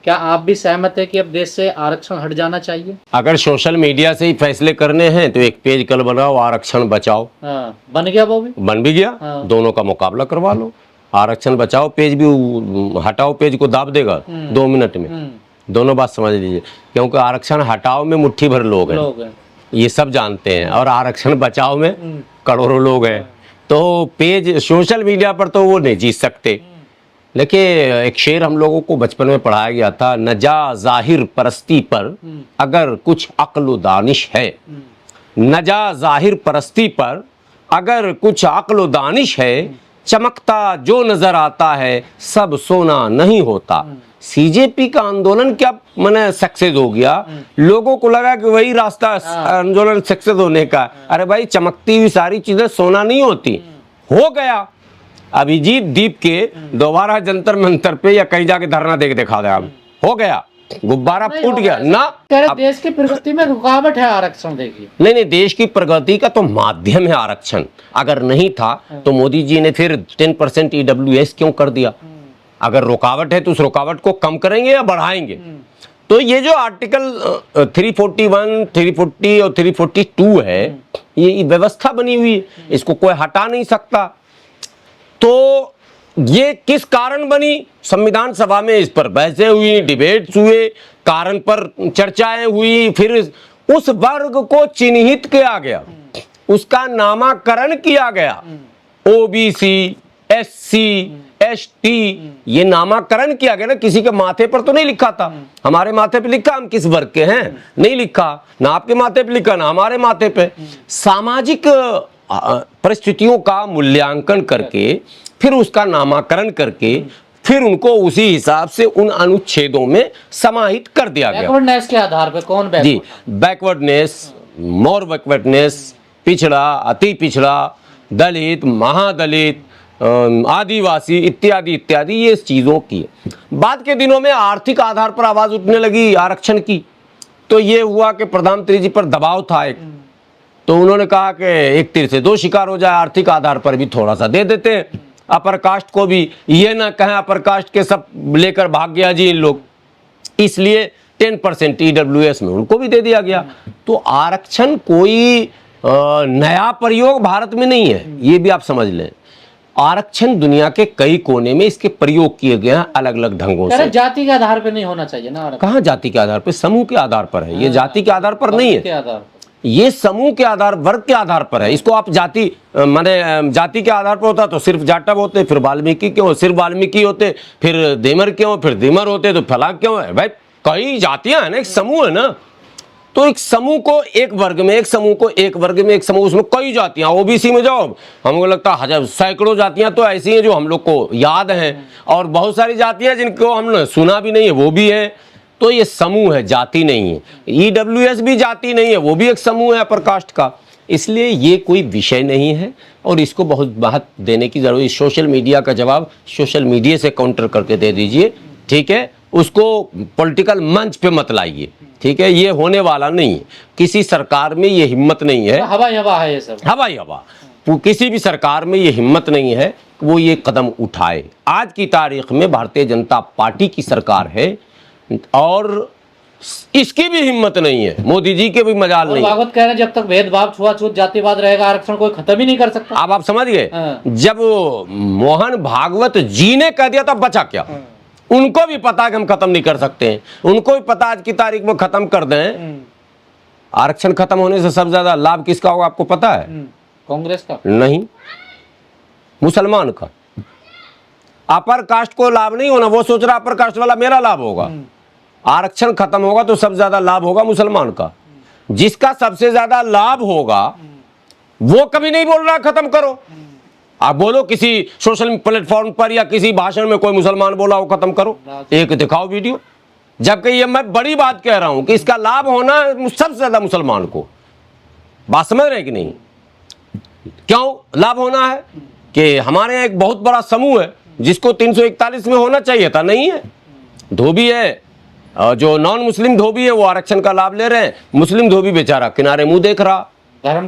क्या आप भी सहमत है कि अब देश से आरक्षण हट जाना चाहिए? अगर सोशल मीडिया से ही फैसले करने हैं तो एक पेज कल बनाओ, आरक्षण बचाओ। हाँ, बन गया वो भी। बन भी गया। हाँ। दोनों का मुकाबला करवा लो। आरक्षण बचाओ पेज भी, हटाओ पेज को दाब देगा 2 मिनट में। दोनों बात समझ लीजिए, क्योंकि आरक्षण हटाओ में मुट्ठी भर लोग हैं, ये सब जानते हैं, और आरक्षण बचाओ में करोड़ों लोग हैं। तो पेज सोशल मीडिया पर तो वो नहीं जीत सकते। लेकिन एक शेर हम लोगों को बचपन में पढ़ाया गया था, न जा जाहिर परस्ती पर अगर कुछ अक्ल दानिश है। न जा जाहिर परस्ती पर अगर कुछ अक्ल दानिश है, चमकता जो नजर आता है सब सोना नहीं होता। सीजेपी का आंदोलन क्या मैंने सक्सेस हो गया, लोगों को लगा कि वही रास्ता आंदोलन सक्सेस होने का। अरे भाई, चमकती हुई सारी चीजें सोना नहीं होती। हो गया। अभिजीत दीप के दोबारा जंतर मंतर पे या कहीं जाके धरना दे के दिखा दे, अब हो गया, गुब्बारा फूट गया ना। देश की प्रगति में रुकावट है आरक्षण। देखिए, नहीं, देश की प्रगति का तो माध्यम है आरक्षण। अगर नहीं था तो मोदी जी ने फिर 10% EWS क्यों कर दिया? अगर रुकावट है तो उस रुकावट को कम करेंगे या बढ़ाएंगे? तो ये जो आर्टिकल 341, 340 और 342 है, ये व्यवस्था बनी हुई है, इसको कोई हटा नहीं सकता। तो ये किस कारण बनी? संविधान सभा में इस पर बहसें हुई, डिबेट्स हुए, कारण पर चर्चाएं हुई, फिर उस वर्ग को चिन्हित किया गया, उसका नामाकरण किया गया। OBC, SC, ST, ये नामाकरण किया गया ना। किसी के माथे पर तो नहीं लिखा था। हमारे माथे पे लिखा हम किस वर्ग के हैं? नहीं लिखा ना, आपके माथे पे लिखा ना हमारे माथे पे। सामाजिक परिस्थितियों का मूल्यांकन करके फिर उसका नामाकरण करके फिर उनको उसी हिसाब से उन अनुच्छेदों में समाहित कर दिया गया। बैकवर्डनेस के आधार पे कौन बैकवर्ड? जी, बैकवर्डनेस, मोर बैकवर्डनेस, पिछड़ा, अति पिछड़ा, दलित, महादलित, आदिवासी इत्यादि इत्यादि, ये चीजों की। बाद के दिनों में आर्थिक आधार पर आवाज उठने लगी आरक्षण की। तो ये हुआ कि प्रधानमंत्री जी पर दबाव था एक, तो उन्होंने कहा कि एक तीर से दो शिकार हो जाए, आर्थिक आधार पर भी थोड़ा सा दे देते हैं अपर कास्ट को भी। ये ना कहें अपर कास्ट के सब लेकर भाग गया जी इन लोग, इसलिए 10% EWS में उनको भी दे दिया गया। तो आरक्षण कोई नया प्रयोग भारत में नहीं है, ये भी आप समझ लें। आरक्षण दुनिया के कई कोने में इसके प्रयोग किए गए हैं अलग अलग ढंगों से। जाति के आधार पर नहीं होना चाहिए ना आरक्षण? कहाँ जाति के आधार पर? समूह के आधार पर है ये, जाति के आधार पर नहीं है। ये समूह के आधार, वर्ग के आधार पर है। इसको आप जाति माने जाति के आधार पर होता तो सिर्फ जाटव होते, फिर वाल्मीकि क्यों, सिर्फ वाल्मीकि होते, फिर देमर क्यों, फिर देमर होते तो फला क्यों है? भाई कई जातियां हैं ना, एक समूह है ना। तो एक समूह को एक वर्ग में, एक समूह को एक वर्ग में, एक समूह, उसमें कई जातियां। OBC में जाओ, हमको लगता है हजार सैकड़ों जातियां तो ऐसी हैं जो हम लोग को याद हैं, और बहुत सारी जातियां जिनको हमने सुना भी नहीं है वो भी है। तो ये समूह है, जाति नहीं है। EWS भी जाति नहीं है, वो भी एक समूह है अपर कास्ट का। इसलिए ये कोई विषय नहीं है और इसको बहुत महत्व देने की जरूरत है। सोशल मीडिया का जवाब सोशल मीडिया से काउंटर करके दे दीजिए, ठीक है? उसको पॉलिटिकल मंच पे मत लाइए, ठीक है? ये होने वाला नहीं है। किसी सरकार में ये हिम्मत नहीं है। हवाई हवा है ये सब, हवाई हवा। किसी भी सरकार में ये हिम्मत नहीं है वो ये कदम उठाए। आज की तारीख में भारतीय जनता पार्टी की सरकार है और इसकी भी हिम्मत नहीं है, मोदी जी के भी मजाल नहीं। भागवत कह रहे हैं जब तक भेदभाव, छुआछूत, जातिवाद रहेगा आरक्षण कोई खत्म ही नहीं कर सकता। अब आप समझ गए? जब मोहन भागवत जी ने कह दिया तब बचा क्या? उनको भी पता है कि हम खत्म नहीं कर सकते हैं, उनको भी पता आज की तारीख में खत्म कर दें। आरक्षण खत्म होने से सबसे ज्यादा लाभ किसका होगा आपको पता है? कांग्रेस का नहीं, मुसलमान का। अपर कास्ट को लाभ नहीं होना, वो सोच रहा अपर कास्ट वाला मेरा लाभ होगा। आरक्षण खत्म होगा तो सबसे ज्यादा लाभ होगा मुसलमान का। जिसका सबसे ज्यादा लाभ होगा वो कभी नहीं बोल रहा खत्म करो। आप बोलो किसी सोशल प्लेटफॉर्म पर या किसी भाषण में कोई मुसलमान बोला हो खत्म करो, एक दिखाओ वीडियो। जबकि ये मैं बड़ी बात कह रहा हूं कि इसका लाभ होना सबसे ज्यादा मुसलमान को। बात समझ रहे कि नहीं? क्यों लाभ होना है? कि हमारे यहाँ एक बहुत बड़ा समूह है जिसको 341 में होना चाहिए था, नहीं है। धोबी है, जो नॉन मुस्लिम धोबी है वो आरक्षण का लाभ ले रहे हैं। मुस्लिम धोबी बेचारा किनारे मुंह देख रहा, धर्म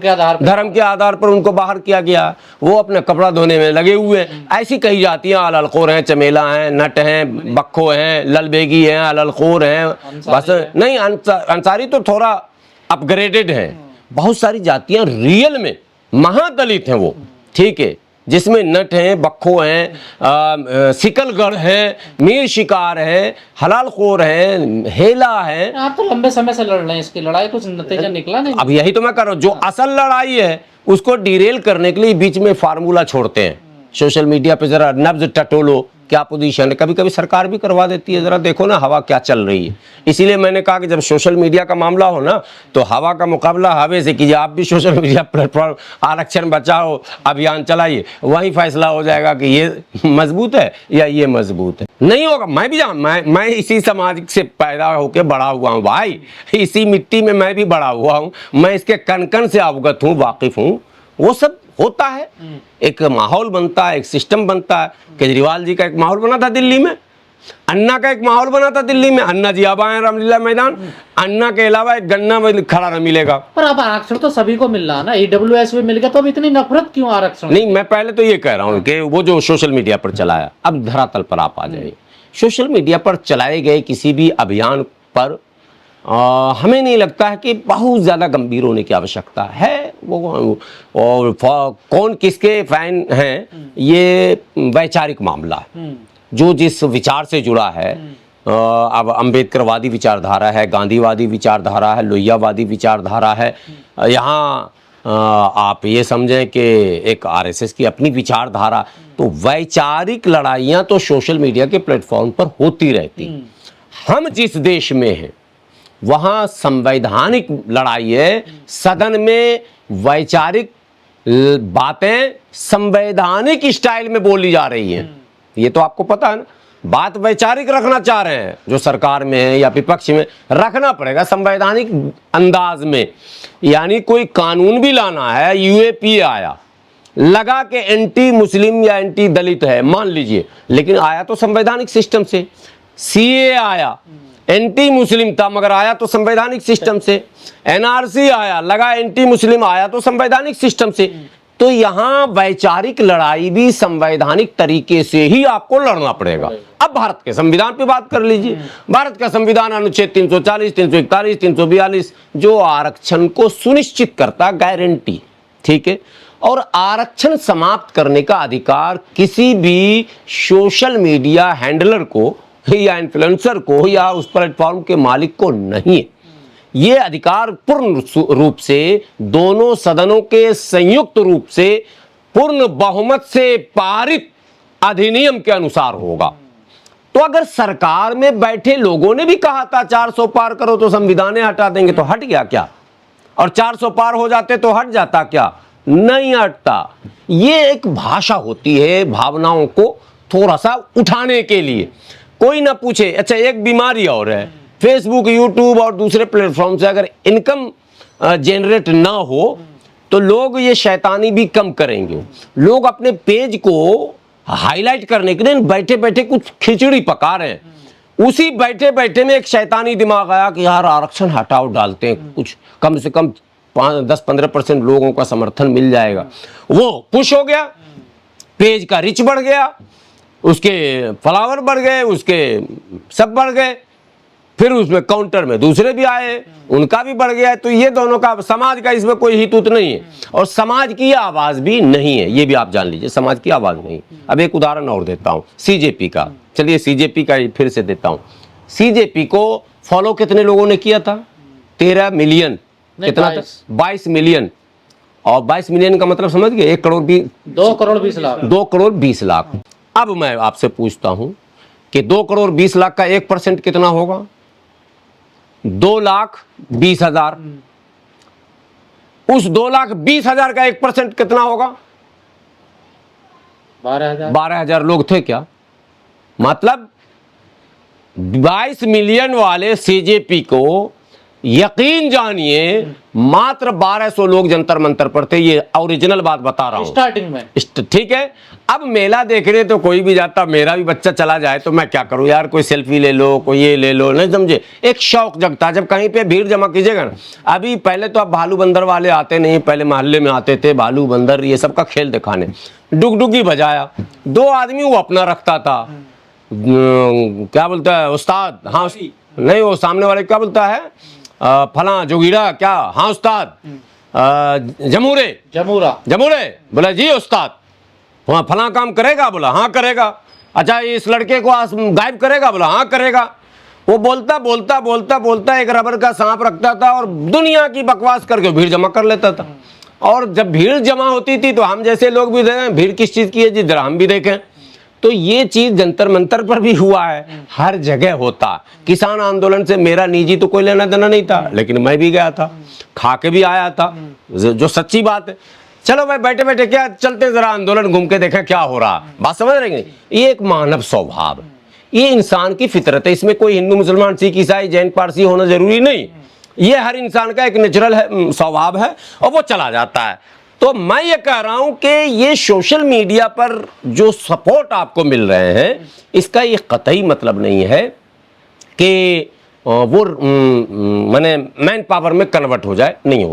के आधार पर उनको बाहर किया गया। वो अपने कपड़ा धोने में लगे हुए हैं। ऐसी कही जाती हैं अललखोर हैं, चमेला हैं, नट हैं, बक्खो हैं, ललबेगी हैं, अललखोर हैं, बस नहीं अंसारी तो थोड़ा अपग्रेडेड है। बहुत सारी जातियां रियल में महादलित हैं वो, ठीक है, जिसमें नट हैं, बक्खो हैं, सिकलगढ़ हैं, मीर शिकार है, हलालखोर हैं, हेला है। आप तो लंबे समय से लड़ रहे हैं, इसकी लड़ाई कुछ नतीजा निकला नहीं। अब यही तो मैं कर रहा हूँ, जो असल लड़ाई है उसको डिरेल करने के लिए बीच में फार्मूला छोड़ते हैं। सोशल मीडिया पे जरा नब्ज टटोलो, क्या पोजीशन है, कभी कभी सरकार भी करवा देती है, जरा देखो ना हवा क्या चल रही है। इसीलिए मैंने कहा कि जब सोशल मीडिया का मामला हो ना, तो हवा का मुकाबला हवे से कीजिए। आप भी सोशल मीडिया प्लेटफॉर्म आरक्षण बचाओ अभियान चलाइए, वही फैसला हो जाएगा कि ये मजबूत है या ये मजबूत है। नहीं होगा, मैं भी मैं इसी समाज से पैदा होकर बड़ा हुआ हूँ भाई, इसी मिट्टी में मैं भी बड़ा हुआ हूँ, मैं इसके कण कण से अवगत हूँ, वाकिफ हूँ। वो सब होता है, एक माहौल बनता है, एक सिस्टम बनता है। केजरीवाल जी का एक माहौल बना था दिल्ली में, अन्ना का एक माहौल बना था दिल्ली में। अन्ना जी अब आए रामलीला मैदान, अन्ना के अलावा एक गन्ना खड़ा न मिलेगा। पर अब आरक्षण तो सभी को मिल रहा है ना, ईडब्ल्यूएस भी मिल गया, तो अब इतनी नफरत क्यों आरक्षण? नहीं, मैं पहले तो ये कह रहा हूँ कि वो जो सोशल मीडिया पर चलाया, अब धरातल पर आप आ जाइए। सोशल मीडिया पर चलाए गए किसी भी अभियान पर हमें नहीं लगता है कि बहुत ज़्यादा गंभीर होने की आवश्यकता है। वो और कौन किसके फैन हैं, ये वैचारिक मामला है। जो जिस विचार से जुड़ा है, अब अम्बेडकरवादी विचारधारा है, गांधीवादी विचारधारा है, लोहियावादी विचारधारा है, यहाँ आप ये समझें कि एक आरएसएस की अपनी विचारधारा। तो वैचारिक लड़ाइयाँ तो सोशल मीडिया के प्लेटफॉर्म पर होती रहती। हम जिस देश में हैं वहाँ संवैधानिक लड़ाई है, सदन में वैचारिक बातें संवैधानिक स्टाइल में बोली जा रही हैं। ये तो आपको पता है ना, बात वैचारिक रखना चाह रहे हैं जो सरकार में है या विपक्ष में, रखना पड़ेगा संवैधानिक अंदाज में। यानी कोई कानून भी लाना है, यूएपी आया, लगा के एंटी मुस्लिम या एंटी दलित है मान लीजिए, लेकिन आया तो संवैधानिक सिस्टम से। सीए आया, एंटी मुस्लिम था मगर आया तो संवैधानिक सिस्टम से। एनआरसी आया, लगा एंटी मुस्लिम, आया तो संवैधानिक सिस्टम से। तो यहाँ वैचारिक लड़ाई भी संवैधानिक तरीके से ही आपको लड़ना पड़ेगा। अब भारत के संविधान पे बात कर लीजिए। भारत का संविधान अनुच्छेद 340, 341, 342 जो आरक्षण को सुनिश्चित करता, गारंटी, ठीक है। और आरक्षण समाप्त करने का अधिकार किसी भी सोशल मीडिया हैंडलर को या इन्फ्लुएंसर को या उस प्लेटफॉर्म के मालिक को नहीं है। ये अधिकार पूर्ण रूप से दोनों सदनों के संयुक्त रूप से पूर्ण बहुमत से पारित अधिनियम के अनुसार होगा। तो अगर सरकार में बैठे लोगों ने भी कहा था 400 पार करो तो संविधान हटा देंगे, तो हट गया क्या? और 400 पार हो जाते तो हट जाता क्या? नहीं हटता। ये एक भाषा होती है भावनाओं को थोड़ा सा उठाने के लिए। कोई ना पूछे, अच्छा एक बीमारी और है, फेसबुक, यूट्यूब और दूसरे प्लेटफॉर्म से अगर इनकम जनरेट ना हो तो लोग ये शैतानी भी कम करेंगे। लोग अपने पेज को हाईलाइट करने के लिए बैठे बैठे कुछ खिचड़ी पका रहे हैं। उसी बैठे बैठे में एक शैतानी दिमाग आया कि यार आरक्षण हटाओ, डालते हैं, कुछ कम से कम 10-15% लोगों का समर्थन मिल जाएगा। वो पुश हो गया, पेज का रिच बढ़ गया, उसके फॉलोवर बढ़ गए, उसके सब बढ़ गए, फिर उसमें काउंटर में दूसरे भी आए, उनका भी बढ़ गया। तो ये दोनों का, समाज का इसमें कोई हित नहीं है और समाज की आवाज भी नहीं है, ये भी आप जान लीजिए, समाज की आवाज नहीं। अब एक उदाहरण और देता हूं सीजेपी का। चलिए सीजेपी का फिर से देता हूं। सीजेपी को फॉलो कितने लोगों ने किया था? 13 मिलियन। कितना था? 22 मिलियन। और 22 मिलियन का मतलब समझ गए? 1 करोड़ 2 करोड़ 20 लाख। 2 करोड़ 20 लाख। अब मैं आपसे पूछता हूं कि 2 करोड़ 20 लाख का 1% कितना होगा? 2,20,000। उस 2,20,000 का 1% कितना होगा? 12,000 लोग थे क्या? मतलब 22 मिलियन वाले सीजेपी को यकीन जानिए मात्र 1200 लोग जंतर मंतर पर थे, ये ओरिजिनल बात बता रहा हूं स्टार्टिंग में। ठीक है। अब मेला देखने तो कोई भी जाता, मेरा भी बच्चा चला जाए तो मैं क्या करूं यार, कोई सेल्फी ले लो, कोई ये ले लो, नहीं समझे, एक शौक जगता। जब कहीं पे भीड़ जमा कीजिएगा ना, अभी पहले तो अब भालू बंदर वाले आते नहीं, पहले मोहल्ले में आते थे भालू बंदर ये सब का खेल दिखाने, डुगडुगी बजाया, 2 आदमी वो अपना रखता था, क्या बोलता है उस्ताद, हाँ नहीं वो सामने वाले क्या बोलता है, फला जोगीरा क्या, हाँ उस्ताद, जमूरे जमूरे, बोला जी उस्ताद, वहाँ फला काम करेगा, बोला हाँ करेगा, अच्छा इस लड़के को गायब करेगा, बोला हाँ करेगा। वो बोलता बोलता बोलता बोलता एक रबर का सांप रखता था और दुनिया की बकवास करके भीड़ जमा कर लेता था। और जब भीड़ जमा होती थी तो हम जैसे लोग भी देखें भीड़ किस चीज़ की है जी, जरा हम भी देखें। तो ये चीज जंतर मंतर पर भी हुआ है, हर जगह होता। किसान आंदोलन से मेरा निजी तो कोई लेना देना नहीं था, लेकिन मैं भी गया था, खा के भी आया था, जो सच्ची बात है। चलो भाई बैठे बैठे क्या चलते हैं, जरा आंदोलन घूम के देखें क्या हो रहा, बात समझ रहे हैं। ये एक मानव स्वभाव है, ये इंसान की फितरत है, इसमें कोई हिंदू मुसलमान सिख ईसाई जैन पारसी होना जरूरी नहीं, ये हर इंसान का एक नेचुरल स्वभाव है और वो चला जाता है। तो मैं ये कह रहा हूं कि ये सोशल मीडिया पर जो सपोर्ट आपको मिल रहे हैं, इसका ये कतई मतलब नहीं है कि वो मैंने मैन पावर में कन्वर्ट हो जाए, नहीं हो।